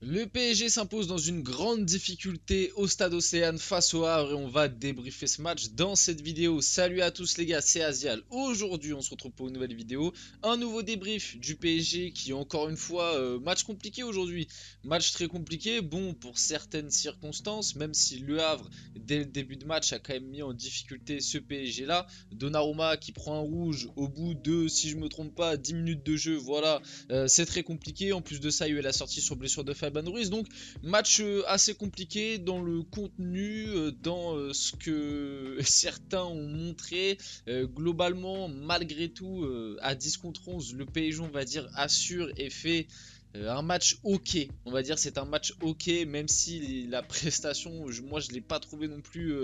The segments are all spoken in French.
Le PSG s'impose dans une grande difficulté au Stade Océane face au Havre et on va débriefer ce match dans cette vidéo. Salut à tous les gars, c'est Azial. Aujourd'hui on se retrouve pour une nouvelle vidéo. Un nouveau débrief du PSG qui encore une fois, match compliqué aujourd'hui. Match très compliqué, bon pour certaines circonstances, même si le Havre dès le début de match a quand même mis en difficulté ce PSG là. Donnarumma qui prend un rouge au bout de, si je me trompe pas, 10 minutes de jeu, voilà. C'est très compliqué, en plus de ça il y a eu la sortie sur blessure de Fabian Ruiz, donc match assez compliqué dans le contenu, dans ce que certains ont montré. Globalement, malgré tout, à 10 contre 11, le PSG on va dire assure et fait un match ok, on va dire c'est un match ok, même si la prestation, moi je l'ai pas trouvé non plus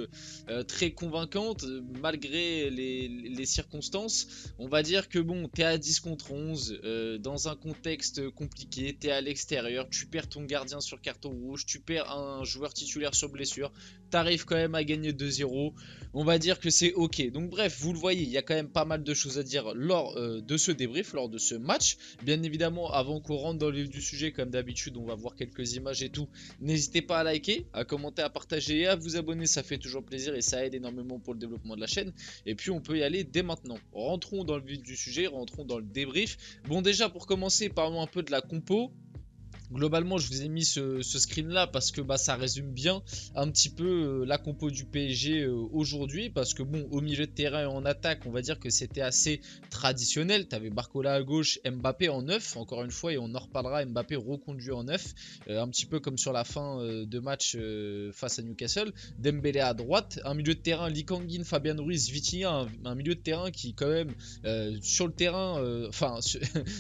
très convaincante, malgré les circonstances. On va dire que bon, t'es à 10 contre 11, dans un contexte compliqué, t'es à l'extérieur, tu perds ton gardien sur carton rouge, tu perds un joueur titulaire sur blessure, t'arrives quand même à gagner 2-0, on va dire que c'est ok. Donc bref, vous le voyez, il y a quand même pas mal de choses à dire lors de ce débrief, lors de ce match. Bien évidemment, avant qu'on rentre dans le vif du sujet, comme d'habitude, on va voir quelques images et tout. N'hésitez pas à liker, à commenter, à partager et à vous abonner, ça fait toujours plaisir et ça aide énormément pour le développement de la chaîne. Et puis on peut y aller dès maintenant. Rentrons dans le vif du sujet, rentrons dans le débrief. Bon, déjà pour commencer, parlons un peu de la compo. Globalement, je vous ai mis ce screen là parce que bah, ça résume bien un petit peu la compo du PSG aujourd'hui. Parce que bon, au milieu de terrain et en attaque, on va dire que c'était assez traditionnel. Tu avais Barcola à gauche, Mbappé en 9, encore une fois, et on en reparlera. Mbappé reconduit en 9, un petit peu comme sur la fin de match face à Newcastle. Dembélé à droite, un milieu de terrain, Lee Kang-in, Fabian Ruiz, Vitinha, un milieu de terrain qui quand même sur le terrain,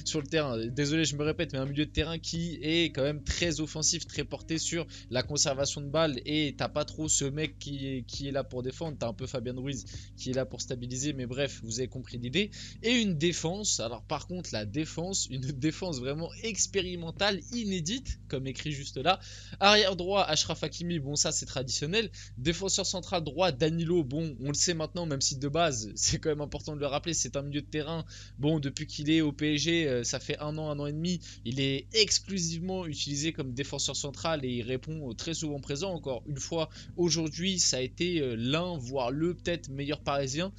sur le terrain, désolé je me répète, mais un milieu de terrain qui est quand même très offensif, très porté sur la conservation de balles, et t'as pas trop ce mec qui est là pour défendre, t'as un peu Fabian Ruiz qui est là pour stabiliser, mais bref, vous avez compris l'idée. Et une défense, alors par contre la défense, une défense vraiment expérimentale, inédite, comme écrit juste là. Arrière droit, Achraf Hakimi, bon ça c'est traditionnel. Défenseur central droit, Danilo, bon on le sait maintenant, même si de base, c'est quand même important de le rappeler, c'est un milieu de terrain. Bon, depuis qu'il est au PSG, ça fait un an et demi, il est exclusivement utilisé comme défenseur central et il répond très souvent présent. Encore une fois, aujourd'hui, ça a été l'un, voire le peut-être meilleur parisien.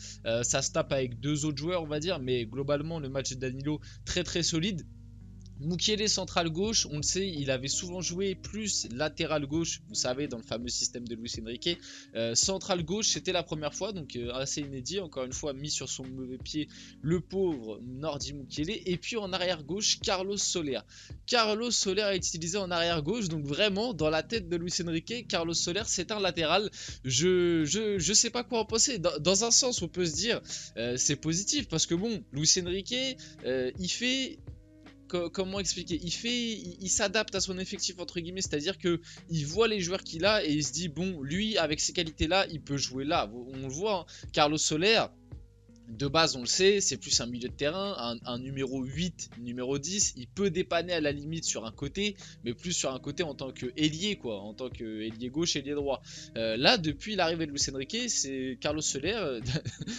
Ça se tape avec deux autres joueurs, on va dire, mais globalement, le match de Danilo, très très solide. Mukiele central gauche, on le sait, il avait souvent joué plus latéral gauche, vous savez, dans le fameux système de Luis Enrique. Central gauche, c'était la première fois, donc assez inédit, encore une fois mis sur son mauvais pied le pauvre Nordi Mukiele. Et puis en arrière gauche, Carlos Soler. Carlos Soler est utilisé en arrière gauche, donc vraiment dans la tête de Luis Enrique, Carlos Soler c'est un latéral. Je sais pas quoi en penser. Dans un sens, on peut se dire c'est positif parce que bon, Luis Enrique, il fait comment expliquer, il s'adapte à son effectif entre guillemets, c'est-à-dire que il voit les joueurs qu'il a et il se dit bon, lui avec ces qualités là il peut jouer là, on le voit, hein. Carlos Soler de base, on le sait, c'est plus un milieu de terrain, un numéro 8, numéro 10. Il peut dépanner à la limite sur un côté, mais plus sur un côté en tant que ailier, quoi, en tant que ailier gauche, ailier droit. Là, depuis l'arrivée de Luis Enrique, c'est Carlos Soler,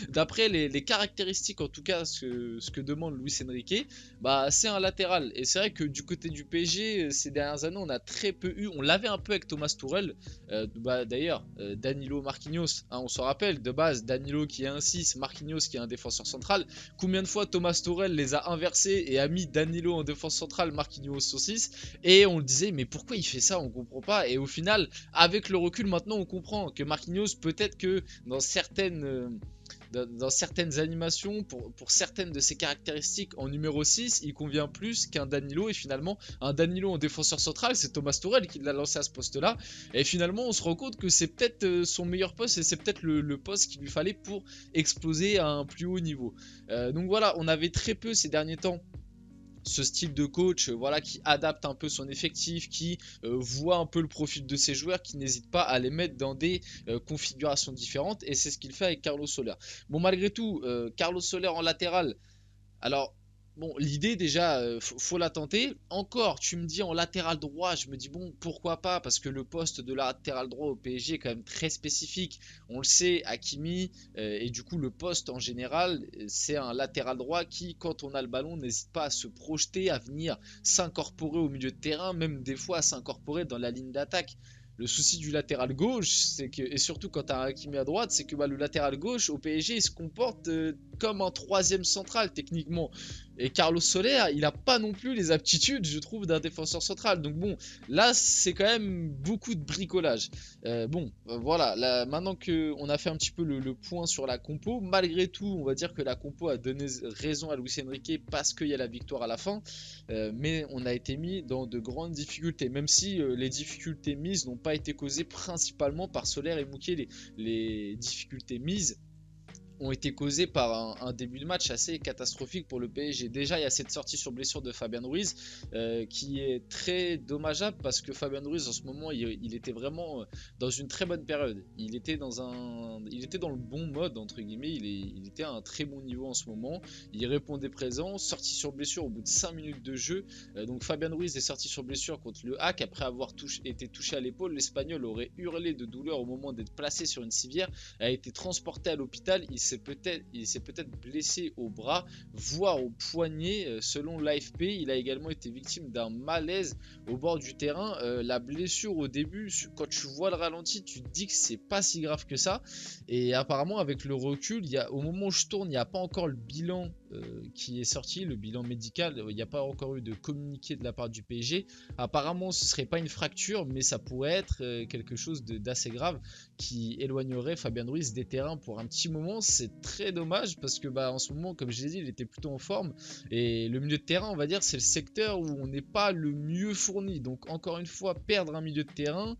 d'après les caractéristiques, en tout cas, ce que demande Luis Enrique, bah, c'est un latéral. Et c'est vrai que du côté du PSG, ces dernières années, on a très peu eu, on l'avait un peu avec Thomas Tuchel, bah, d'ailleurs, Danilo Marquinhos, hein, on se rappelle, de base, Danilo qui est un 6, Marquinhos qui est un défenseur central. Combien de fois Thomas Tuchel les a inversés et a mis Danilo en défense centrale, Marquinhos au 6, et on le disait, mais pourquoi il fait ça, on comprend pas. Et au final, avec le recul, maintenant on comprend que Marquinhos, peut-être que dans certaines animations, pour certaines de ses caractéristiques en numéro 6, il convient plus qu'un Danilo. Et finalement, un Danilo en défenseur central, c'est Thomas Tuchel qui l'a lancé à ce poste-là. Et finalement, on se rend compte que c'est peut-être son meilleur poste et c'est peut-être le poste qu'il lui fallait pour exploser à un plus haut niveau. Donc voilà, on avait très peu ces derniers temps ce style de coach, voilà, qui adapte un peu son effectif, qui voit un peu le profil de ses joueurs, qui n'hésite pas à les mettre dans des configurations différentes, et c'est ce qu'il fait avec Carlos Soler. Bon, malgré tout, Carlos Soler en latéral, alors bon, l'idée déjà, faut la tenter. Encore, tu me dis en latéral droit, je me dis bon, pourquoi pas, parce que le poste de latéral droit au PSG est quand même très spécifique. On le sait, Hakimi, et du coup le poste en général, c'est un latéral droit qui, quand on a le ballon, n'hésite pas à se projeter, à venir s'incorporer au milieu de terrain, même des fois à s'incorporer dans la ligne d'attaque. Le souci du latéral gauche, c'est que, et surtout quand tu as un Hakimi à droite, c'est que bah, le latéral gauche au PSG il se comporte comme un troisième central techniquement. Et Carlos Soler, il a pas non plus les aptitudes, je trouve, d'un défenseur central. Donc bon, là, c'est quand même beaucoup de bricolage. Voilà. Là, maintenant qu'on a fait un petit peu le point sur la compo, malgré tout, on va dire que la compo a donné raison à Luis Enrique parce qu'il y a la victoire à la fin. Mais on a été mis dans de grandes difficultés, même si les difficultés mises n'ont pas été causées principalement par Soler et Moukielé. Les difficultés mises ont été causés par un début de match assez catastrophique pour le PSG. Déjà, il y a cette sortie sur blessure de Fabian Ruiz qui est très dommageable parce que Fabian Ruiz en ce moment il était vraiment dans une très bonne période. Il était dans le bon mode entre guillemets. Il était à un très bon niveau en ce moment. Il répondait présent. Sorti sur blessure au bout de 5 minutes de jeu. Donc Fabian Ruiz est sorti sur blessure contre le Hack après avoir été touché à l'épaule. L'Espagnol aurait hurlé de douleur au moment d'être placé sur une civière. A été transporté à l'hôpital. Il s'est peut-être blessé au bras, voire au poignet. Selon l'AFP, il a également été victime d'un malaise au bord du terrain. La blessure au début, quand tu vois le ralenti, tu te dis que c'est pas si grave que ça. Et apparemment, avec le recul, au moment où je tourne, il n'y a pas encore le bilan qui est sorti, le bilan médical. Il n'y a pas encore eu de communiqué de la part du PSG. Apparemment, ce serait pas une fracture, mais ça pourrait être quelque chose d'assez grave qui éloignerait Fabian Ruiz des terrains pour un petit moment. C'est très dommage parce que bah, en ce moment, comme je l'ai dit, il était plutôt en forme. Et le milieu de terrain, on va dire, c'est le secteur où on n'est pas le mieux fourni. Donc encore une fois, perdre un milieu de terrain,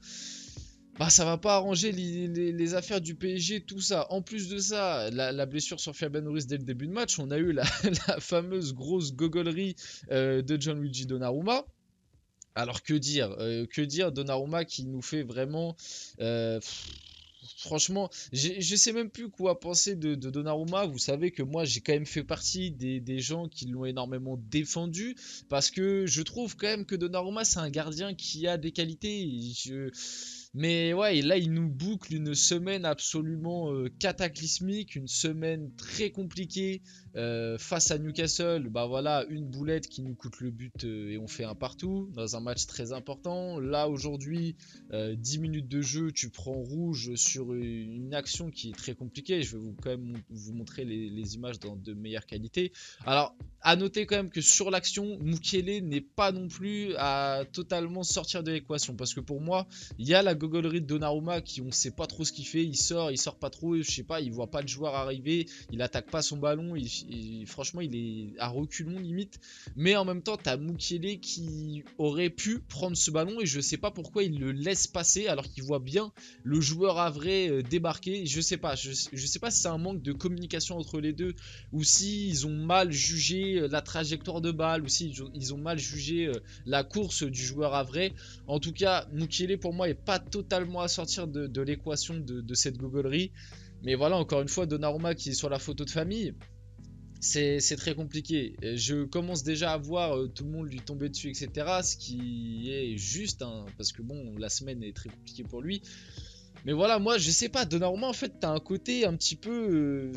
bah, ça va pas arranger les affaires du PSG, tout ça. En plus de ça, la blessure sur Fabian Ruiz dès le début de match, on a eu la fameuse grosse gogolerie de Gianluigi Donnarumma. Alors que dire Donnarumma qui nous fait vraiment franchement, je sais même plus quoi penser de Donnarumma. Vous savez que moi j'ai quand même fait partie des gens qui l'ont énormément défendu parce que je trouve quand même que Donnarumma c'est un gardien qui a des qualités. Mais ouais, et là il nous boucle une semaine absolument cataclysmique, une semaine très compliquée face à Newcastle. Bah voilà, une boulette qui nous coûte le but et on fait un partout dans un match très important. Là aujourd'hui, 10 minutes de jeu, tu prends rouge sur une action qui est très compliquée. Je vais quand même vous montrer les images dans de meilleure qualité. Alors, à noter quand même que sur l'action, Mukiele n'est pas non plus à totalement sortir de l'équation parce que pour moi, il y a la gogolerie de Donnarumma qui on sait pas trop ce qu'il fait, il sort pas trop, je sais pas, il voit pas de joueur arriver, il attaque pas son ballon, franchement il est à reculons limite, mais en même temps t'as Mukiele qui aurait pu prendre ce ballon et je sais pas pourquoi il le laisse passer alors qu'il voit bien le joueur à vrai débarquer, je sais pas si c'est un manque de communication entre les deux ou si ils ont mal jugé la trajectoire de balle ou si ils ont mal jugé la course du joueur à vrai. En tout cas, Mukiele pour moi est pas totalement à sortir de l'équation de cette gogolerie. Mais voilà, encore une fois, Donnarumma qui est sur la photo de famille, c'est très compliqué. Je commence déjà à voir tout le monde lui tomber dessus, etc. Ce qui est juste, hein, parce que bon, la semaine est très compliquée pour lui. Mais voilà, moi je sais pas, Donnarumma en fait t'as un côté un petit peu,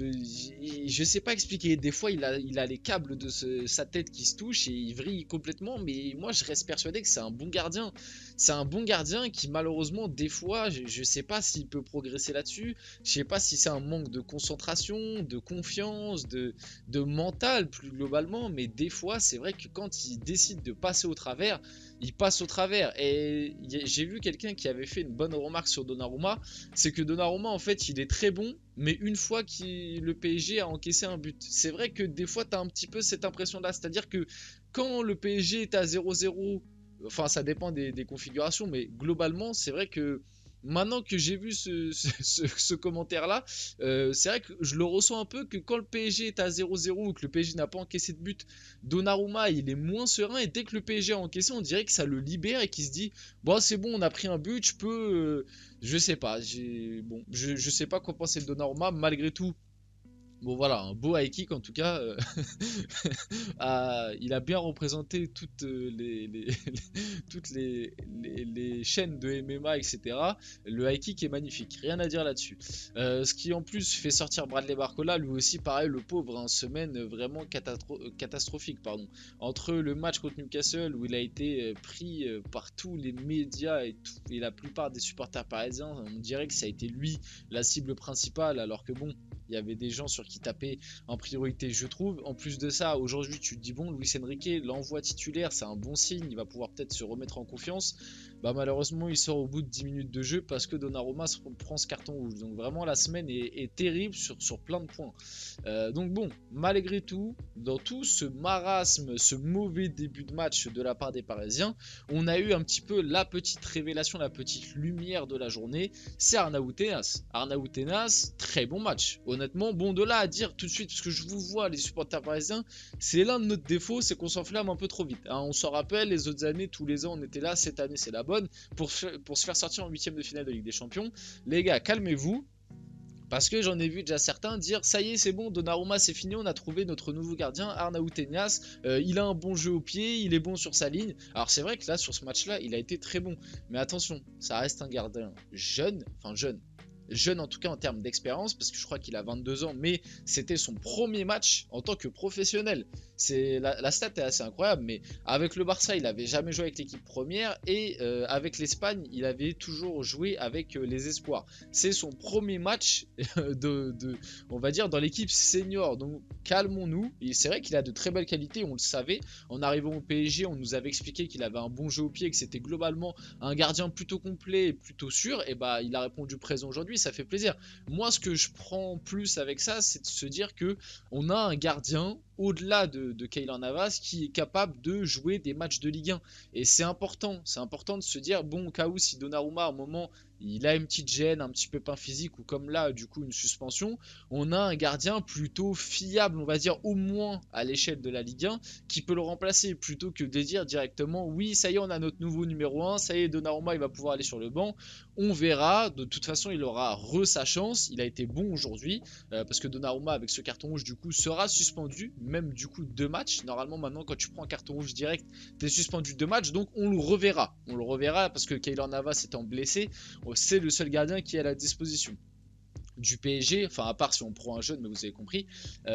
je sais pas expliquer, des fois il a les câbles de sa tête qui se touchent et il vrille complètement, mais moi je reste persuadé que c'est un bon gardien, c'est un bon gardien qui malheureusement des fois, je sais pas s'il peut progresser là-dessus, je sais pas si c'est un manque de concentration, de confiance, de mental plus globalement, mais des fois c'est vrai que quand il décide de passer au travers, il passe au travers. Et j'ai vu quelqu'un qui avait fait une bonne remarque sur Donnarumma, c'est que Donnarumma en fait il est très bon, mais une fois que le PSG a encaissé un but. C'est vrai que des fois tu as un petit peu cette impression là, c'est-à-dire que quand le PSG est à 0-0, enfin ça dépend des configurations, mais globalement c'est vrai que maintenant que j'ai vu ce commentaire-là, c'est vrai que je le ressens un peu que quand le PSG est à 0-0 ou que le PSG n'a pas encaissé de but, Donnarumma il est moins serein et dès que le PSG a encaissé, on dirait que ça le libère et qu'il se dit bon c'est bon on a pris un but, je peux, je sais pas, je sais pas quoi penser de Donnarumma malgré tout. Bon voilà, un beau high kick en tout cas. Il a bien représenté toutes les chaînes de MMA, etc. Le high kick est magnifique, rien à dire là-dessus. Ce qui en plus fait sortir Bradley Barcola, lui aussi pareil, le pauvre, une semaine vraiment catastrophique. Pardon. Entre le match contre Newcastle où il a été pris par tous les médias et la plupart des supporters parisiens, on dirait que ça a été lui la cible principale, alors que bon, il y avait des gens sur qui taper en priorité, je trouve. En plus de ça, aujourd'hui, tu te dis bon, Luis Enrique l'envoie titulaire, c'est un bon signe, il va pouvoir peut-être se remettre en confiance. Bah malheureusement, il sort au bout de 10 minutes de jeu parce que Donnarumma prend ce carton rouge. Donc vraiment, la semaine est terrible sur plein de points. Donc bon, malgré tout, dans tout ce marasme, ce mauvais début de match de la part des Parisiens, on a eu un petit peu la petite révélation, la petite lumière de la journée, c'est Arnaud Tenas. Arnaud Tenas, très bon match. Honnêtement, bon, de là à dire tout de suite, parce que je vous vois, les supporters parisiens, c'est l'un de nos défauts, c'est qu'on s'enflamme un peu trop vite. Hein, on s'en rappelle, les autres années, tous les ans, on était là, cette année, c'est la bonne, pour se faire sortir en 8ème de finale de Ligue des Champions. Les gars, calmez-vous. Parce que j'en ai vu déjà certains dire ça y est, c'est bon, Donnarumma c'est fini, on a trouvé notre nouveau gardien, Arnaud Tenas, il a un bon jeu au pied, il est bon sur sa ligne. Alors c'est vrai que là sur ce match là il a été très bon, mais attention, ça reste un gardien jeune, jeune en tout cas en termes d'expérience, parce que je crois qu'il a 22 ans, mais c'était son premier match en tant que professionnel. La stat est assez incroyable, mais avec le Barça, il n'avait jamais joué avec l'équipe première, et avec l'Espagne, il avait toujours joué avec les espoirs. C'est son premier match on va dire, dans l'équipe senior, donc calmons-nous. C'est vrai qu'il a de très belles qualités, on le savait. En arrivant au PSG, on nous avait expliqué qu'il avait un bon jeu au pied, que c'était globalement un gardien plutôt complet et plutôt sûr, et bah il a répondu présent aujourd'hui, ça fait plaisir. Moi, ce que je prends plus avec ça, c'est de se dire que on a un gardien au-delà de Keylor Navas qui est capable de jouer des matchs de Ligue 1, et c'est important de se dire bon, au cas où si Donnarumma à un moment il a une petite gêne, un petit pépin physique ou comme là du coup une suspension, on a un gardien plutôt fiable, on va dire au moins à l'échelle de la Ligue 1, qui peut le remplacer, plutôt que de dire directement oui ça y est on a notre nouveau numéro 1, ça y est Donnarumma il va pouvoir aller sur le banc. On verra, de toute façon il aura sa chance, il a été bon aujourd'hui, parce que Donnarumma avec ce carton rouge du coup sera suspendu, même du coup 2 matchs, normalement maintenant quand tu prends un carton rouge direct t'es suspendu 2 matchs, donc on le reverra parce que Keylor Navas étant blessé, c'est le seul gardien qui est à la disposition du PSG, enfin à part si on prend un jeune, mais vous avez compris.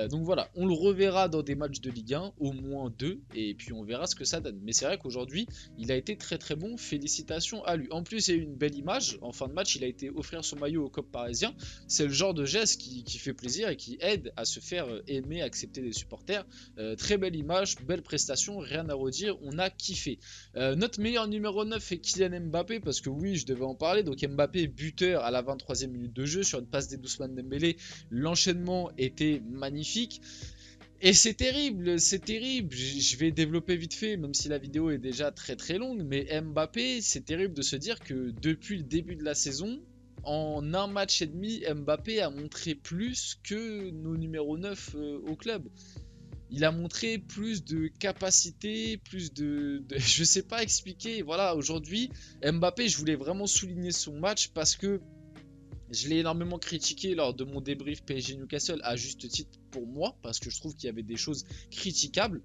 Donc voilà, on le reverra dans des matchs de Ligue 1, au moins 2, et puis on verra ce que ça donne. Mais c'est vrai qu'aujourd'hui, il a été très très bon, félicitations à lui. En plus, il y a eu une belle image, en fin de match, il a été offrir son maillot au COP parisien. C'est le genre de geste qui fait plaisir et qui aide à se faire aimer, accepter des supporters. Très belle image, belle prestation, rien à redire, on a kiffé. Notre meilleur numéro 9 est Kylian Mbappé, parce que oui, je devais en parler. Donc Mbappé, buteur à la 23e minute de jeu sur une passe d'Ousmane Dembélé, l'enchaînement était magnifique. Et c'est terrible, je vais développer vite fait, même si la vidéo est déjà très très longue, mais Mbappé, c'est terrible de se dire que depuis le début de la saison, en un match et demi, Mbappé a montré plus que nos numéros 9 au club. Il a montré plus de capacité, je sais pas expliquer. Voilà, aujourd'hui, Mbappé, je voulais vraiment souligner son match parce que je l'ai énormément critiqué lors de mon débrief PSG Newcastle, à juste titre pour moi, parce que je trouve qu'il y avait des choses critiquables.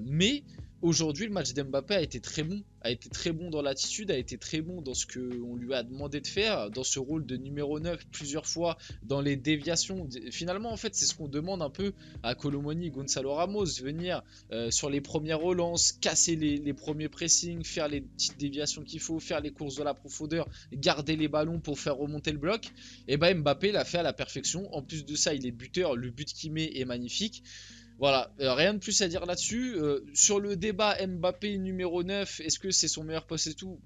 Mais aujourd'hui, le match d'Mbappé a été très bon dans l'attitude, a été très bon dans ce qu'on lui a demandé de faire, dans ce rôle de numéro 9 plusieurs fois, dans les déviations. Finalement, en fait, c'est ce qu'on demande un peu à Kolo Muani, Gonzalo Ramos, venir sur les premières relances, casser les premiers pressings, faire les petites déviations qu'il faut, faire les courses de la profondeur, garder les ballons pour faire remonter le bloc. Et ben Mbappé l'a fait à la perfection. En plus de ça, il est buteur, le but qu'il met est magnifique. Voilà, rien de plus à dire là-dessus. Sur le débat Mbappé numéro 9, est-ce que c'est son meilleur poste et tout,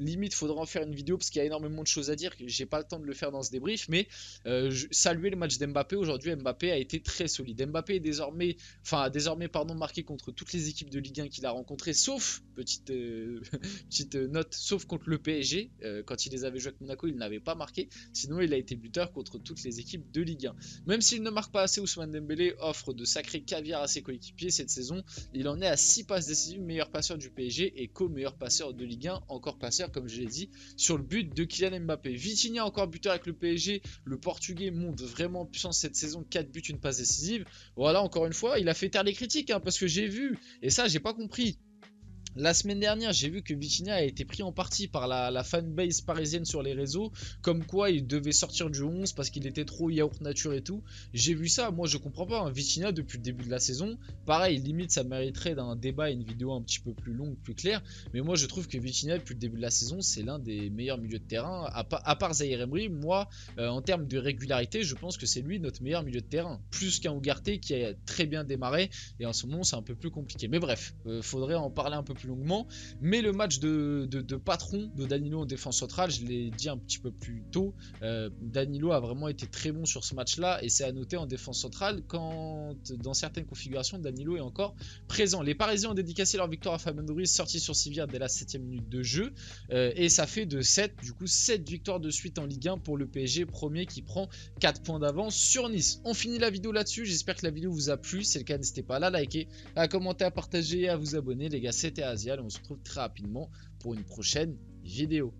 limite faudra en faire une vidéo parce qu'il y a énormément de choses à dire, que j'ai pas le temps de le faire dans ce débrief, mais saluer le match d'Mbappé aujourd'hui. Mbappé a été très solide. Mbappé est désormais marqué contre toutes les équipes de Ligue 1 qu'il a rencontrées, sauf, petite note, sauf contre le PSG, quand il les avait joués avec Monaco, il n'avait pas marqué, sinon il a été buteur contre toutes les équipes de Ligue 1. Même s'il ne marque pas assez, Ousmane Dembélé offre de sacrées caviar à ses coéquipiers cette saison. Il en est à 6 passes décisives, meilleur passeur du PSG et co-meilleur passeur de Ligue 1, encore passeur comme je l'ai dit, sur le but de Kylian Mbappé. Vitinha encore buteur avec le PSG, le Portugais monte vraiment en puissance cette saison, 4 buts, une passe décisive. Voilà, encore une fois, il a fait taire les critiques, hein, parce que j'ai vu, et ça j'ai pas compris. La semaine dernière, j'ai vu que Vitinha a été pris en partie par la fanbase parisienne sur les réseaux, comme quoi il devait sortir du 11 parce qu'il était trop yaourt nature et tout. J'ai vu ça, moi je comprends pas, hein. Vitinha depuis le début de la saison, pareil, limite ça mériterait d'un débat et une vidéo un petit peu plus longue, plus claire, mais moi je trouve que Vitinha depuis le début de la saison, c'est l'un des meilleurs milieux de terrain, à part Zaïre Emery, moi, en termes de régularité, je pense que c'est lui notre meilleur milieu de terrain, plus qu'un Ugarte qui a très bien démarré, et en ce moment c'est un peu plus compliqué. Mais bref, faudrait en parler un peu plus longuement, mais le match de patron de Danilo en défense centrale, je l'ai dit un petit peu plus tôt, Danilo a vraiment été très bon sur ce match là, et c'est à noter en défense centrale quand dans certaines configurations Danilo est encore présent. Les Parisiens ont dédicacé leur victoire à Fabien Ruiz, sorti sur civière dès la 7ème minute de jeu, et ça fait de 7 victoires de suite en Ligue 1 pour le PSG, premier qui prend 4 points d'avance sur Nice. On finit la vidéo là-dessus, j'espère que la vidéo vous a plu, si c'est le cas n'hésitez pas à la liker, à commenter, à partager et à vous abonner les gars. C'était Azial, on se retrouve très rapidement pour une prochaine vidéo.